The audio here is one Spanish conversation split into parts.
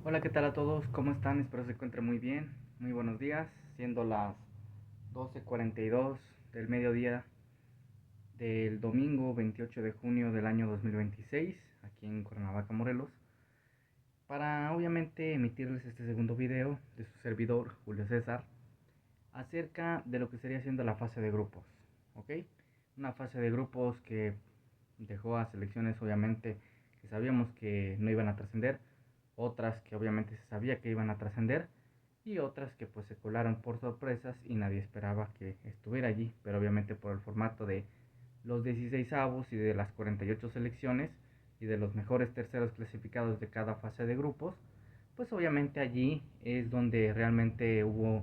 Hola, ¿qué tal a todos? ¿Cómo están? Espero se encuentren muy bien. Muy buenos días, siendo las 12:42 del mediodía del domingo 28 de junio del año 2026, aquí en Cuernavaca, Morelos, para obviamente emitirles este segundo video de su servidor, Julio César, acerca de lo que sería siendo la fase de grupos, ¿ok? Una fase de grupos que dejó a selecciones obviamente que sabíamos que no iban a trascender, otras que obviamente se sabía que iban a trascender y otras que pues se colaron por sorpresas y nadie esperaba que estuviera allí, pero obviamente por el formato de los 16avos y de las 48 selecciones y de los mejores terceros clasificados de cada fase de grupos, pues obviamente allí es donde realmente hubo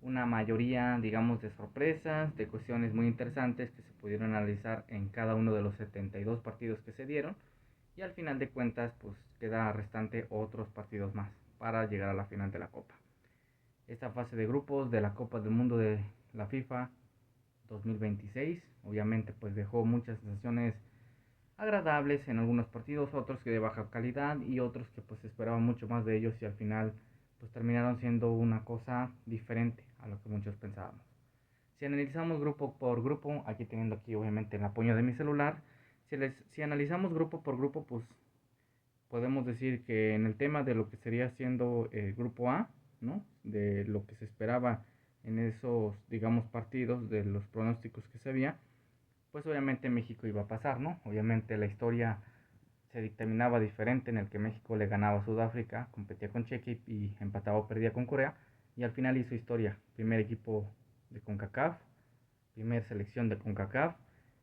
una mayoría, digamos, de sorpresas, de cuestiones muy interesantes que se pudieron analizar en cada uno de los 72 partidos que se dieron. Y al final de cuentas, pues queda restante otros partidos más para llegar a la final de la Copa. Esta fase de grupos de la Copa del Mundo de la FIFA 2026, obviamente, pues dejó muchas sensaciones agradables en algunos partidos, otros que de baja calidad y otros que pues esperaban mucho más de ellos y al final pues terminaron siendo una cosa diferente a lo que muchos pensábamos. Si analizamos grupo por grupo, aquí teniendo aquí obviamente el apoyo de mi celular, si analizamos grupo por grupo, pues podemos decir que en el tema de lo que sería siendo el grupo A, ¿no? De lo que se esperaba en esos, digamos, partidos, de los pronósticos que se había, pues obviamente México iba a pasar, ¿no? Obviamente la historia se dictaminaba diferente en el que México le ganaba a Sudáfrica, competía con Chequia y empataba o perdía con Corea, y al final hizo historia, primer equipo de CONCACAF, primer selección de CONCACAF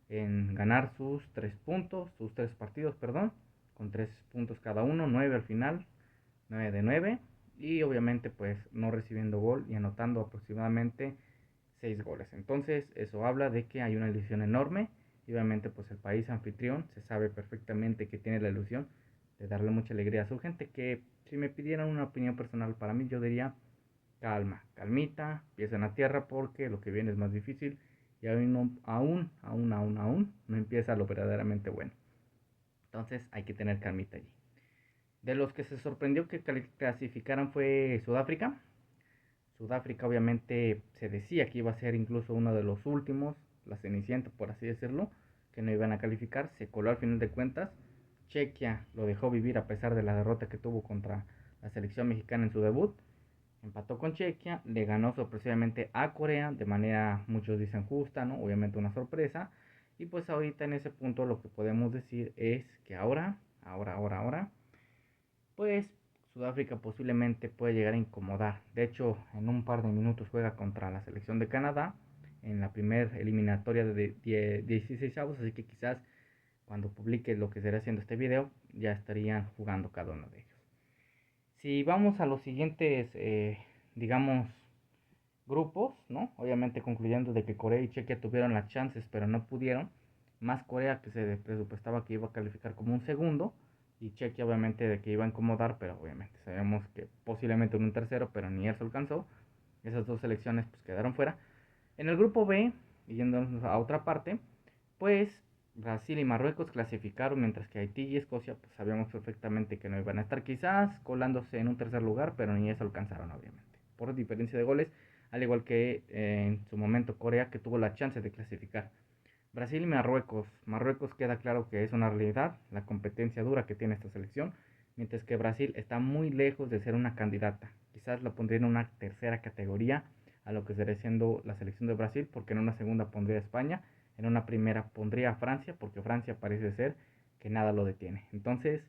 en ganar sus tres partidos, perdón, con 3 puntos cada uno, 9 al final, 9 de 9, y obviamente pues no recibiendo gol y anotando aproximadamente 6 goles. Entonces eso habla de que hay una ilusión enorme y obviamente pues el país anfitrión se sabe perfectamente que tiene la ilusión de darle mucha alegría a su gente, que si me pidieran una opinión personal para mí yo diría calma, calmita, pies en la tierra porque lo que viene es más difícil y aún no empieza lo verdaderamente bueno. Entonces hay que tener calmita allí. De los que se sorprendió que clasificaran fue Sudáfrica. Sudáfrica obviamente se decía que iba a ser incluso uno de los últimos, la cenicienta por así decirlo, que no iban a calificar, se coló al final de cuentas. Chequia lo dejó vivir a pesar de la derrota que tuvo contra la selección mexicana en su debut. Empató con Chequia, le ganó sorpresivamente a Corea de manera, muchos dicen justa, ¿no? Obviamente una sorpresa. Y pues ahorita en ese punto lo que podemos decir es que ahora, pues Sudáfrica posiblemente puede llegar a incomodar. De hecho, en un par de minutos juega contra la selección de Canadá en la primera eliminatoria de 16 avos, así que quizás cuando publique lo que será haciendo este video ya estarían jugando cada uno de ellos. Si vamos a los siguientes, digamos, grupos, ¿no? Obviamente concluyendo de que Corea y Chequia tuvieron las chances, pero no pudieron. Más Corea que se presupuestaba que iba a calificar como un segundo. Y Chequia obviamente de que iba a incomodar, pero obviamente sabemos que posiblemente un tercero, pero ni eso alcanzó. Esas dos selecciones pues quedaron fuera. En el grupo B, yéndonos a otra parte, pues Brasil y Marruecos clasificaron, mientras que Haití y Escocia pues sabíamos perfectamente que no iban a estar, quizás colándose en un tercer lugar, pero ni eso alcanzaron obviamente, por diferencia de goles, al igual que en su momento Corea, que tuvo la chance de clasificar. Brasil y Marruecos queda claro que es una realidad, la competencia dura que tiene esta selección, mientras que Brasil está muy lejos de ser una candidata. Quizás la pondría en una tercera categoría a lo que sería siendo la selección de Brasil, porque en una segunda pondría a España, en una primera pondría a Francia, porque Francia parece ser que nada lo detiene. Entonces,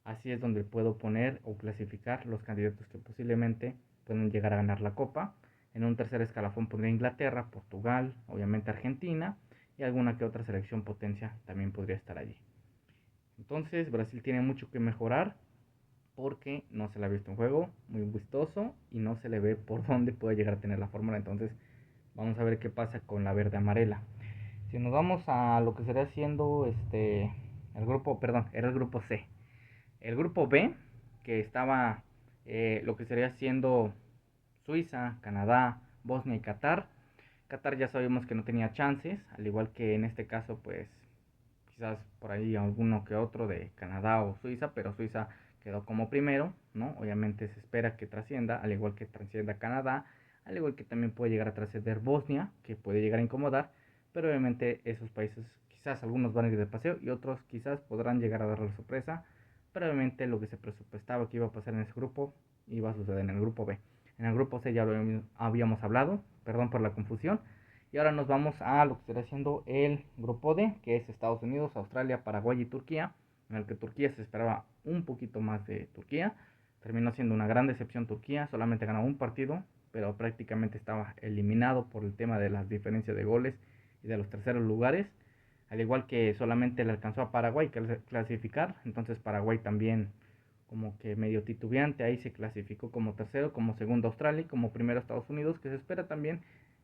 así es donde puedo poner o clasificar los candidatos que posiblemente pueden llegar a ganar la Copa. En un tercer escalafón pondría Inglaterra, Portugal, obviamente Argentina y alguna que otra selección potencia también podría estar allí. Entonces Brasil tiene mucho que mejorar porque no se le ha visto un juego muy vistoso y no se le ve por dónde puede llegar a tener la fórmula. Entonces vamos a ver qué pasa con la verde amarela. Si nos vamos a lo que sería siendo el grupo, perdón, era el grupo C. El grupo B, que estaba lo que sería siendo Suiza, Canadá, Bosnia y Qatar. Qatar ya sabemos que no tenía chances, al igual que en este caso, pues quizás por ahí alguno que otro de Canadá o Suiza, pero Suiza quedó como primero, ¿no? Obviamente se espera que trascienda, al igual que trascienda Canadá, al igual que también puede llegar a trascender Bosnia, que puede llegar a incomodar, pero obviamente esos países quizás algunos van a ir de paseo y otros quizás podrán llegar a dar la sorpresa, pero obviamente lo que se presupuestaba que iba a pasar en ese grupo iba a suceder en el grupo B. En el grupo C ya lo habíamos hablado, perdón por la confusión, y ahora nos vamos a lo que estará siendo el grupo D, que es Estados Unidos, Australia, Paraguay y Turquía, en el que Turquía se esperaba un poquito más de Turquía. Terminó siendo una gran decepción Turquía, solamente ganó un partido, pero prácticamente estaba eliminado por el tema de las diferencias de goles y de los terceros lugares, al igual que solamente le alcanzó a Paraguay clasificar, entonces Paraguay también como que medio titubeante, ahí se clasificó como tercero, como segundo Australia y como primero Estados Unidos, que se espera también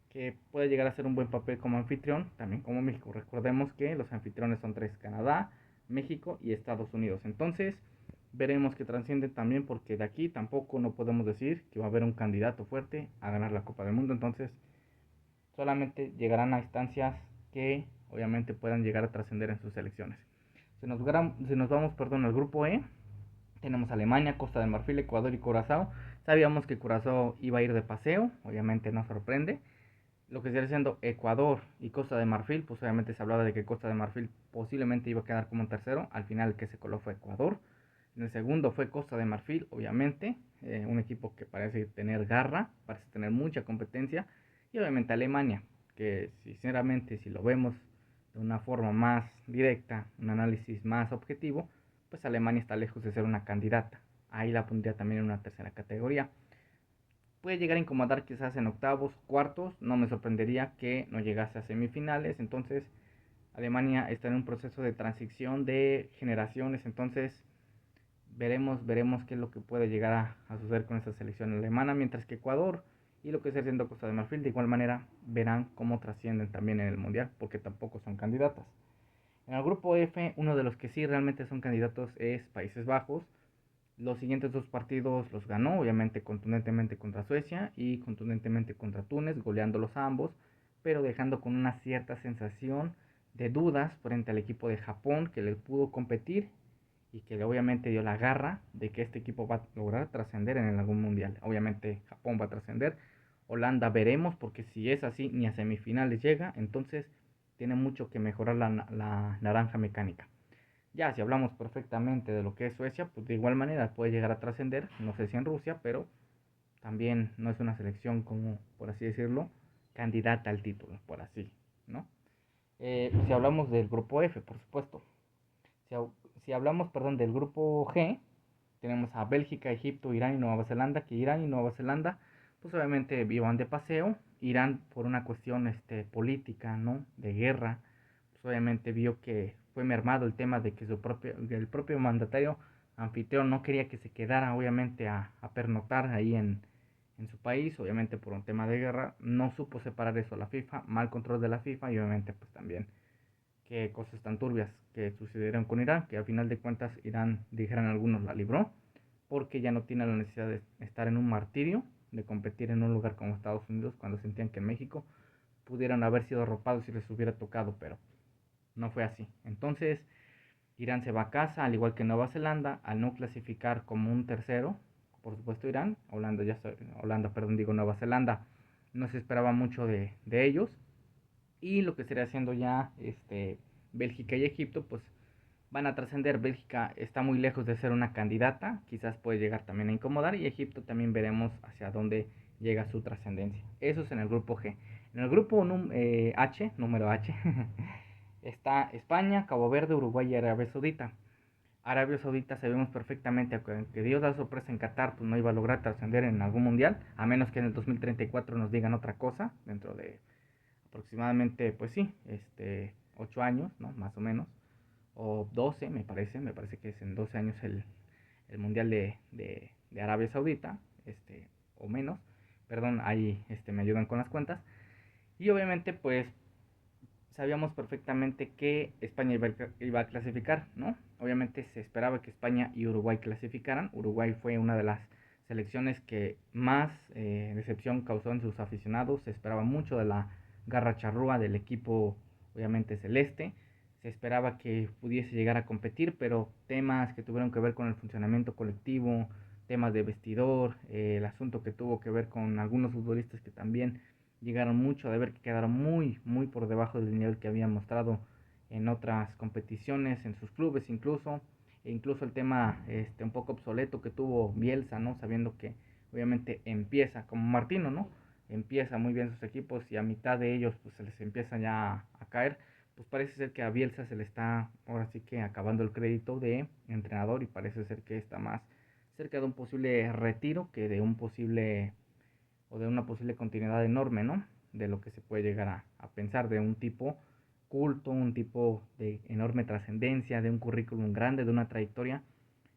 que puede llegar a hacer un buen papel como anfitrión, también como México. Recordemos que los anfitriones son tres: Canadá, México y Estados Unidos. Entonces veremos que trasciende también, porque de aquí tampoco no podemos decir que va a haber un candidato fuerte a ganar la Copa del Mundo. Entonces solamente llegarán a instancias que obviamente puedan llegar a trascender en sus selecciones. Si nos vamos, perdón, al grupo E, tenemos Alemania, Costa de Marfil, Ecuador y Curazao. Sabíamos que Curazao iba a ir de paseo, obviamente no sorprende. Lo que sigue siendo Ecuador y Costa de Marfil, pues obviamente se hablaba de que Costa de Marfil posiblemente iba a quedar como un tercero. Al final el que se coló fue Ecuador. En el segundo fue Costa de Marfil, obviamente, un equipo que parece tener garra, parece tener mucha competencia. Y obviamente Alemania, que sinceramente si lo vemos de una forma más directa, un análisis más objetivo, pues Alemania está lejos de ser una candidata. Ahí la pondría también en una tercera categoría. Puede llegar a incomodar quizás en octavos, cuartos, no me sorprendería que no llegase a semifinales. Entonces Alemania está en un proceso de transición de generaciones, entonces veremos qué es lo que puede llegar a suceder con esta selección alemana, mientras que Ecuador y lo que está haciendo Costa de Marfil de igual manera verán cómo trascienden también en el Mundial, porque tampoco son candidatas. En el grupo F, uno de los que sí realmente son candidatos es Países Bajos. Los siguientes dos partidos los ganó, obviamente contundentemente contra Suecia y contundentemente contra Túnez, goleándolos a ambos, pero dejando con una cierta sensación de dudas frente al equipo de Japón, que le pudo competir y que obviamente dio la garra de que este equipo va a lograr trascender en algún mundial. Obviamente Japón va a trascender, Holanda veremos, porque si es así ni a semifinales llega, entonces tiene mucho que mejorar la naranja mecánica. Ya, si hablamos perfectamente de lo que es Suecia, pues de igual manera puede llegar a trascender, no sé si en Rusia, pero también no es una selección como, por así decirlo, candidata al título, por así, ¿no? Si hablamos del grupo F, por supuesto. Si, si hablamos, perdón, del grupo G, tenemos a Bélgica, Egipto, Irán y Nueva Zelanda, que Irán y Nueva Zelanda, pues obviamente iban de paseo. Irán por una cuestión política, ¿no? De guerra, pues obviamente vio que fue mermado el tema de que el propio mandatario anfitrión no quería que se quedara obviamente a pernoctar ahí en su país, obviamente por un tema de guerra, no supo separar eso a la FIFA, mal control de la FIFA y obviamente pues también que cosas tan turbias que sucedieron con Irán, que al final de cuentas Irán, dijeran algunos, la libró, porque ya no tiene la necesidad de estar en un martirio, de competir en un lugar como Estados Unidos, cuando sentían que en México pudieran haber sido arropados si les hubiera tocado, pero no fue así. Entonces Irán se va a casa, al igual que Nueva Zelanda, al no clasificar como un tercero. Por supuesto Irán, perdón, digo Nueva Zelanda, no se esperaba mucho de ellos. Y lo que estaría haciendo ya Bélgica y Egipto, pues van a trascender. Bélgica está muy lejos de ser una candidata, quizás puede llegar también a incomodar, y Egipto también veremos hacia dónde llega su trascendencia. Eso es en el grupo G. En el grupo H, número H, está España, Cabo Verde, Uruguay y Arabia Saudita. Arabia Saudita sabemos perfectamente que Dios da sorpresa en Qatar, pues no iba a lograr trascender en algún mundial, a menos que en el 2034 nos digan otra cosa, dentro de aproximadamente, pues sí, 8 años, ¿no? Más o menos, o 12 me parece que es en 12 años el Mundial de Arabia Saudita, o menos, perdón, ahí me ayudan con las cuentas, y obviamente pues sabíamos perfectamente que España iba a clasificar, ¿no? Obviamente se esperaba que España y Uruguay clasificaran. Uruguay fue una de las selecciones que más decepción causó en sus aficionados. Se esperaba mucho de la garra charrúa del equipo, obviamente celeste. se esperaba que pudiese llegar a competir, pero temas que tuvieron que ver con el funcionamiento colectivo, temas de vestidor, el asunto que tuvo que ver con algunos futbolistas que también llegaron mucho a deber, que quedaron muy por debajo del nivel que habían mostrado en otras competiciones, en sus clubes incluso, e incluso el tema un poco obsoleto que tuvo Bielsa, ¿no? Sabiendo que obviamente empieza como Martino, ¿no? Empieza muy bien sus equipos y a mitad de ellos pues se les empieza ya a caer. Pues parece ser que a Bielsa se le está ahora sí que acabando el crédito de entrenador y parece ser que está más cerca de un posible retiro que de un posible o de una posible continuidad enorme, ¿no? De lo que se puede llegar a pensar de un tipo culto, un tipo de enorme trascendencia, de un currículum grande, de una trayectoria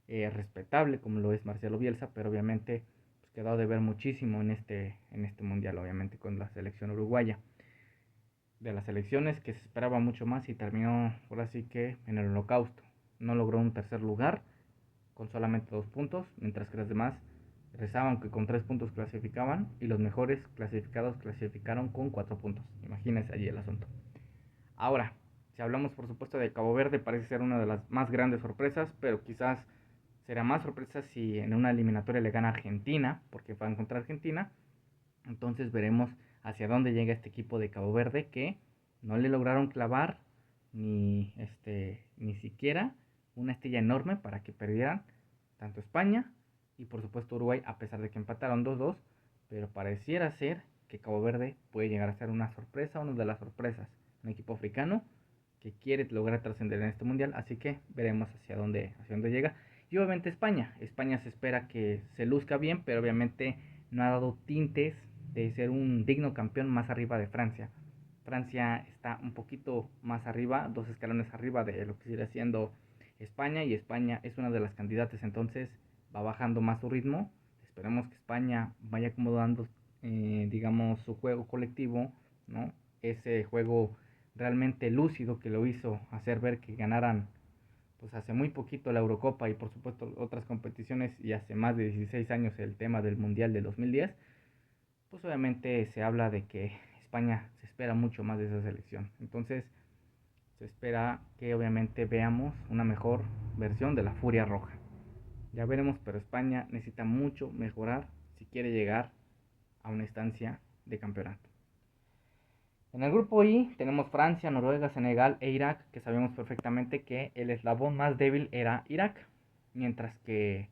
respetable como lo es Marcelo Bielsa, pero obviamente pues, quedó de ver muchísimo en este mundial, obviamente con la selección uruguaya. De las elecciones que se esperaba mucho más y terminó ahora sí que en el holocausto. No logró un tercer lugar con solamente 2 puntos, mientras que los demás rezaban que con 3 puntos clasificaban y los mejores clasificados clasificaron con 4 puntos. Imagínense allí el asunto. Ahora, si hablamos por supuesto de Cabo Verde, parece ser una de las más grandes sorpresas, pero quizás será más sorpresa si en una eliminatoria le gana Argentina, porque van contra Argentina. Entonces veremos hacia dónde llega este equipo de Cabo Verde que no le lograron clavar ni siquiera una estrella enorme para que perdieran tanto España y por supuesto Uruguay, a pesar de que empataron 2-2, pero pareciera ser que Cabo Verde puede llegar a ser una sorpresa, una de las sorpresas, un equipo africano que quiere lograr trascender en este mundial, así que veremos hacia dónde llega. Y obviamente España se espera que se luzca bien, pero obviamente no ha dado tintes de ser un digno campeón más arriba de Francia. Francia está un poquito más arriba, 2 escalones arriba de lo que sigue siendo España, y España es una de las candidatas, entonces va bajando más su ritmo. Esperemos que España vaya acomodando, digamos, su juego colectivo, ¿no? Ese juego realmente lúcido que lo hizo hacer ver que ganaran pues hace muy poquito la Eurocopa y por supuesto otras competiciones y hace más de 16 años el tema del Mundial de 2010, pues obviamente se habla de que España se espera mucho más de esa selección. Entonces se espera que obviamente veamos una mejor versión de la Furia Roja. Ya veremos, pero España necesita mucho mejorar si quiere llegar a una instancia de campeonato. En el grupo I tenemos Francia, Noruega, Senegal e Irak, que sabemos perfectamente que el eslabón más débil era Irak, mientras que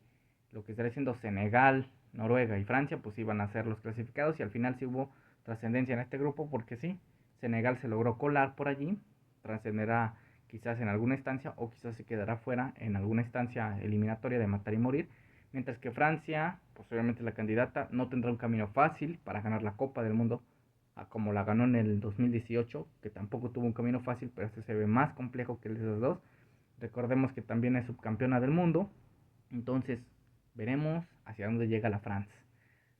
lo que estaría siendo Senegal, Noruega y Francia pues iban a ser los clasificados y al final sí hubo trascendencia en este grupo porque sí, Senegal se logró colar por allí, trascenderá quizás en alguna instancia o quizás se quedará fuera en alguna instancia eliminatoria de matar y morir, mientras que Francia, posiblemente la candidata, no tendrá un camino fácil para ganar la Copa del Mundo como la ganó en el 2018, que tampoco tuvo un camino fácil, pero este se ve más complejo que el de los dos. Recordemos que también es subcampeona del mundo, entonces veremos hacia dónde llega la France.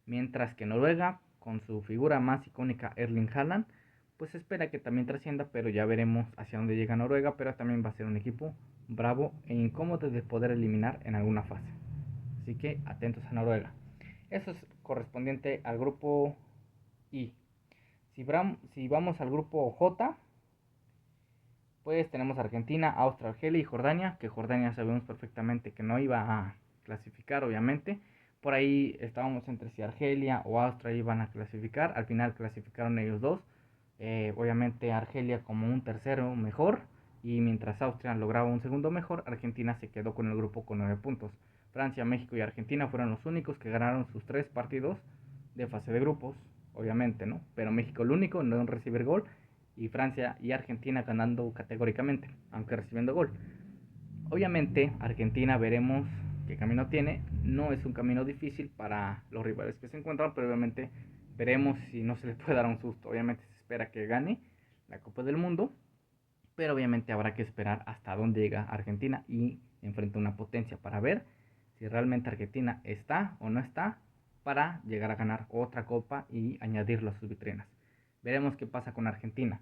Mientras que Noruega, con su figura más icónica Erling Haaland, pues espera que también trascienda, pero ya veremos hacia dónde llega Noruega, pero también va a ser un equipo bravo e incómodo de poder eliminar en alguna fase. Así que atentos a Noruega. Eso es correspondiente al grupo I. Si vamos al grupo J, pues tenemos Argentina, Austria, Argelia y Jordania, que Jordania sabemos perfectamente que no iba a clasificar, obviamente. Por ahí estábamos entre si Argelia o Austria iban a clasificar, al final clasificaron ellos dos. Obviamente Argelia como un tercero mejor, y mientras Austria lograba un segundo mejor, Argentina se quedó con el grupo con 9 puntos. Francia, México y Argentina fueron los únicos que ganaron sus 3 partidos de fase de grupos, obviamente, ¿no? Pero México el único en no recibir gol, y Francia y Argentina ganando categóricamente, aunque recibiendo gol. Obviamente Argentina veremos qué camino tiene, no es un camino difícil para los rivales que se encuentran, pero obviamente veremos si no se le puede dar un susto. Obviamente se espera que gane la Copa del Mundo, pero obviamente habrá que esperar hasta dónde llega Argentina y enfrenta una potencia para ver si realmente Argentina está o no está para llegar a ganar otra copa y añadirlo a sus vitrinas. Veremos qué pasa con Argentina.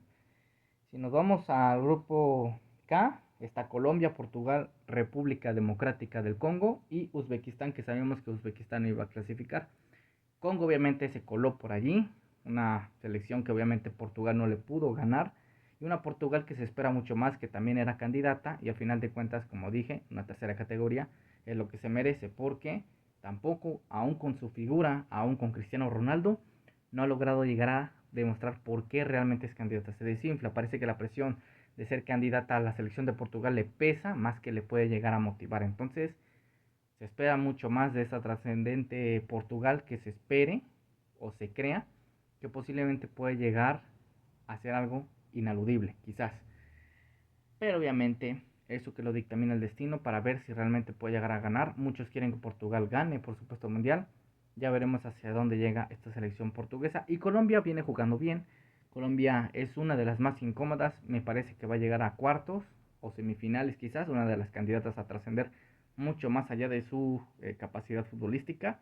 Si nos vamos al grupo K, está Colombia, Portugal, República Democrática del Congo y Uzbekistán, que sabemos que Uzbekistán iba a clasificar. Congo obviamente se coló por allí, una selección que obviamente Portugal no le pudo ganar, y una Portugal que se espera mucho más, que también era candidata y al final de cuentas, como dije, una tercera categoría es lo que se merece, porque tampoco, aún con su figura, aún con Cristiano Ronaldo, no ha logrado llegar a demostrar por qué realmente es candidata. Se desinfla, parece que la presión de ser candidata a la selección de Portugal le pesa más que le puede llegar a motivar. Entonces, se espera mucho más de esa trascendente Portugal que se espere o se crea que posiblemente puede llegar a ser algo inaludible, quizás. Pero obviamente eso que lo dictamina el destino para ver si realmente puede llegar a ganar. Muchos quieren que Portugal gane, por supuesto, el mundial. Ya veremos hacia dónde llega esta selección portuguesa. Y Colombia viene jugando bien. Colombia es una de las más incómodas. Me parece que va a llegar a cuartos o semifinales quizás. Una de las candidatas a trascender mucho más allá de su capacidad futbolística.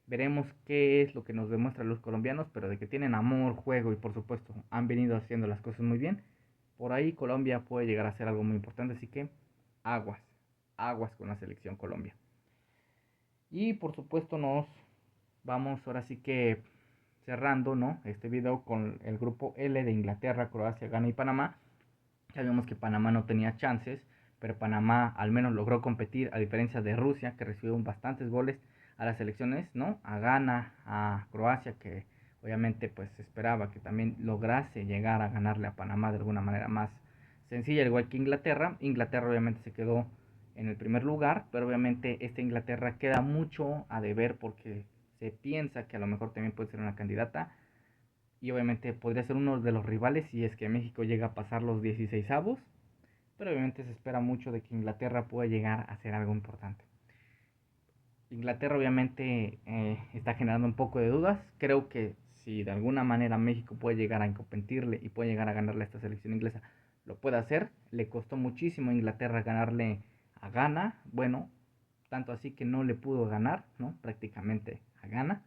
Veremos qué es lo que nos demuestran los colombianos, pero de que tienen amor, juego y por supuesto han venido haciendo las cosas muy bien. Por ahí Colombia puede llegar a ser algo muy importante, así que aguas, aguas con la selección Colombia. Y por supuesto nos vamos ahora sí que cerrando, ¿no? Este video con el grupo L de Inglaterra, Croacia, Ghana y Panamá. Sabíamos que Panamá no tenía chances, pero Panamá al menos logró competir, a diferencia de Rusia, que recibió bastantes goles a las selecciones, ¿no? A Ghana, a Croacia, que obviamente pues se esperaba que también lograse llegar a ganarle a Panamá de alguna manera más sencilla, igual que Inglaterra. Inglaterra obviamente se quedó en el primer lugar, pero obviamente esta Inglaterra queda mucho a deber porque se piensa que a lo mejor también puede ser una candidata y obviamente podría ser uno de los rivales si es que México llega a pasar los 16avos, pero obviamente se espera mucho de que Inglaterra pueda llegar a ser algo importante. Inglaterra obviamente está generando un poco de dudas. Creo que si de alguna manera México puede llegar a competirle y puede llegar a ganarle a esta selección inglesa, lo puede hacer. Le costó muchísimo a Inglaterra ganarle a Ghana. Bueno, tanto así que no le pudo ganar, ¿no? Prácticamente a Ghana.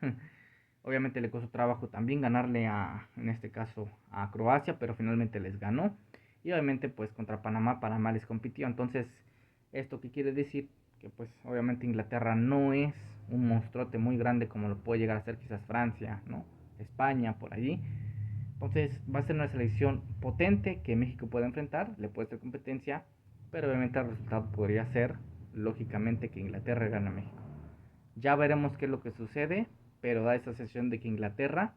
Obviamente le costó trabajo también ganarle a, en este caso, a Croacia, pero finalmente les ganó. Y obviamente pues contra Panamá, Panamá les compitió. Entonces, ¿esto qué quiere decir? Que pues obviamente Inglaterra no es un monstruote muy grande como lo puede llegar a ser quizás Francia, ¿no? España, por allí. Entonces va a ser una selección potente que México puede enfrentar, le puede hacer competencia, pero obviamente el resultado podría ser, lógicamente, que Inglaterra gane a México. Ya veremos qué es lo que sucede, pero da esa sensación de que Inglaterra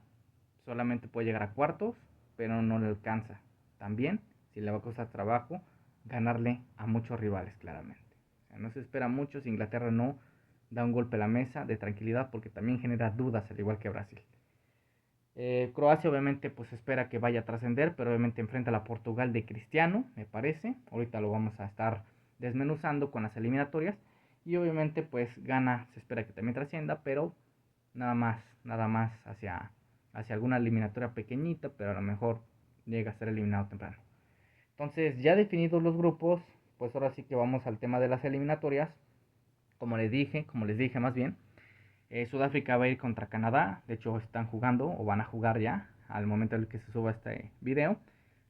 solamente puede llegar a cuartos, pero no le alcanza. También, si le va a costar trabajo, ganarle a muchos rivales, claramente. O sea, no se espera mucho si Inglaterra no da un golpe a la mesa de tranquilidad, porque también genera dudas, al igual que Brasil. Croacia obviamente pues espera que vaya a trascender, pero obviamente enfrenta a la Portugal de Cristiano, me parece. Ahorita lo vamos a estar desmenuzando con las eliminatorias. Y obviamente pues gana, se espera que también trascienda, pero nada más hacia alguna eliminatoria pequeñita, pero a lo mejor llega a ser eliminado temprano. Entonces ya definidos los grupos, pues ahora sí que vamos al tema de las eliminatorias. Como les dije más bien, Sudáfrica va a ir contra Canadá. De hecho están jugando o van a jugar ya al momento en el que se suba este video.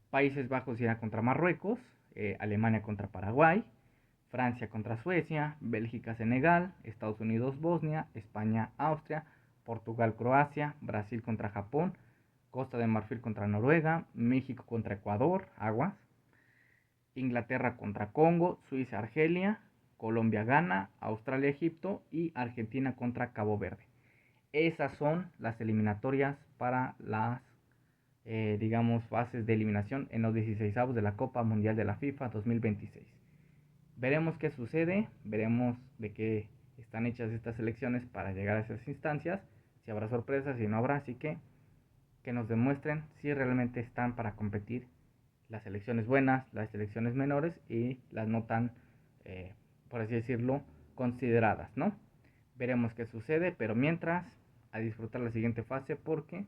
Países Bajos irá contra Marruecos, Alemania contra Paraguay, Francia contra Suecia, Bélgica Senegal, Estados Unidos Bosnia, España Austria, Portugal Croacia, Brasil contra Japón, Costa de Marfil contra Noruega, México contra Ecuador, aguas, Inglaterra contra Congo, Suiza Argelia, Colombia Ghana, Australia Egipto y Argentina contra Cabo Verde. Esas son las eliminatorias para las digamos fases de eliminación en los 16avos de la Copa Mundial de la FIFA 2026. Veremos qué sucede, veremos de qué están hechas estas selecciones para llegar a esas instancias, si habrá sorpresas, si no habrá, así que nos demuestren si realmente están para competir las selecciones buenas, las selecciones menores y las no tan, por así decirlo, consideradas, ¿no? Veremos qué sucede, pero mientras, a disfrutar la siguiente fase porque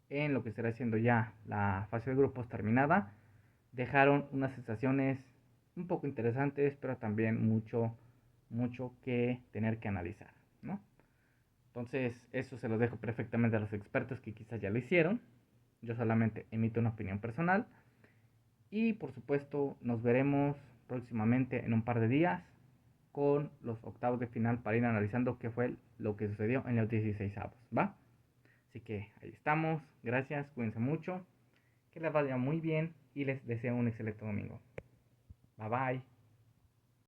en lo que será siendo ya la fase de grupos terminada, dejaron unas sensaciones un poco interesantes, pero también mucho que tener que analizar, ¿no? Entonces, eso se los dejo perfectamente a los expertos que quizás ya lo hicieron. Yo solamente emito una opinión personal. Y por supuesto, nos veremos próximamente en un par de días con los octavos de final para ir analizando qué fue lo que sucedió en los 16avos, ¿va? Así que ahí estamos. Gracias, cuídense mucho. Que les vaya muy bien y les deseo un excelente domingo. Bye bye.